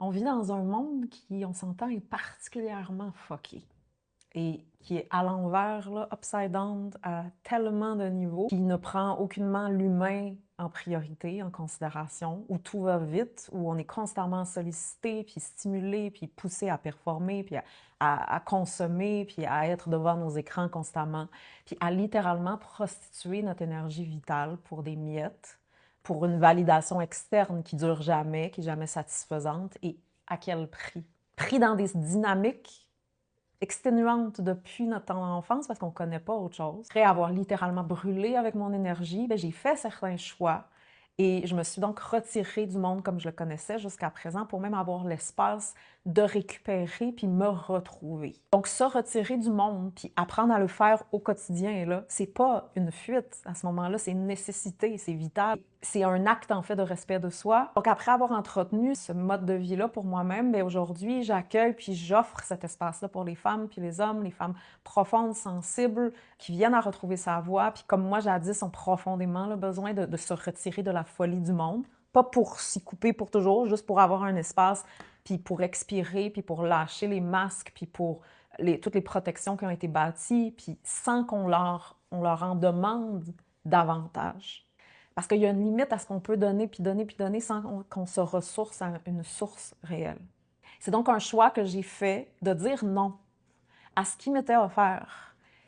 On vit dans un monde qui, on s'entend, est particulièrement fucké et qui est à l'envers, là, upside down, à tellement de niveaux, qui ne prend aucunement l'humain en priorité, en considération, où tout va vite, où on est constamment sollicité, puis stimulé, puis poussé à performer, puis à consommer, puis à être devant nos écrans constamment, puis à littéralement prostituer notre énergie vitale pour des miettes, pour une validation externe qui dure jamais, qui est jamais satisfaisante, et à quel prix? Pris dans des dynamiques exténuante depuis notre enfance parce qu'on ne connaît pas autre chose. Après avoir littéralement brûlé avec mon énergie, ben, j'ai fait certains choix et je me suis donc retirée du monde comme je le connaissais jusqu'à présent pour même avoir l'espace de récupérer puis me retrouver. Donc se retirer du monde puis apprendre à le faire au quotidien, là, c'est pas une fuite à ce moment-là, c'est une nécessité, c'est vital. C'est un acte en fait de respect de soi. Donc après avoir entretenu ce mode de vie-là pour moi-même, bien aujourd'hui j'accueille puis j'offre cet espace-là pour les femmes puis les hommes, les femmes profondes, sensibles, qui viennent à retrouver sa voix, puis comme moi jadis ont profondément le besoin de se retirer de la folie du monde, pas pour s'y couper pour toujours, juste pour avoir un espace, puis pour expirer, puis pour lâcher les masques, puis pour toutes les protections qui ont été bâties, puis sans on leur en demande davantage. Parce qu'il y a une limite à ce qu'on peut donner, puis donner, puis donner sans qu'on se ressource à une source réelle. C'est donc un choix que j'ai fait de dire non à ce qui m'était offert.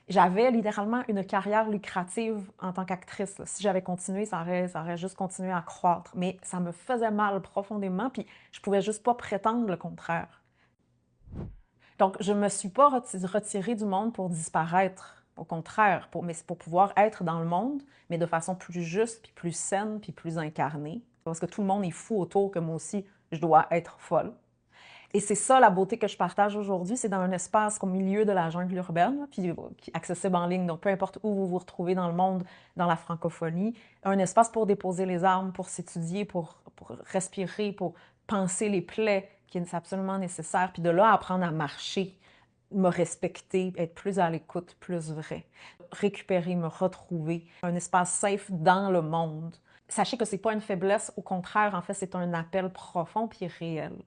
J'avais littéralement une carrière lucrative en tant qu'actrice. Si j'avais continué, ça aurait juste continué à croître. Mais ça me faisait mal profondément, puis je pouvais juste pas prétendre le contraire. Donc, je me suis pas retirée du monde pour disparaître. Au contraire, mais c'est pour pouvoir être dans le monde, mais de façon plus juste, puis plus saine, puis plus incarnée. Parce que tout le monde est fou autour, que moi aussi, je dois être folle. Et c'est ça la beauté que je partage aujourd'hui, c'est dans un espace au milieu de la jungle urbaine, puis accessible en ligne, donc peu importe où vous vous retrouvez dans le monde, dans la francophonie, un espace pour déposer les armes, pour s'étudier, pour respirer, pour penser les plaies qui est absolument nécessaire, puis de là apprendre à marcher, me respecter, être plus à l'écoute, plus vrai, récupérer, me retrouver, un espace safe dans le monde. Sachez que c'est pas une faiblesse, au contraire, en fait, c'est un appel profond puis réel.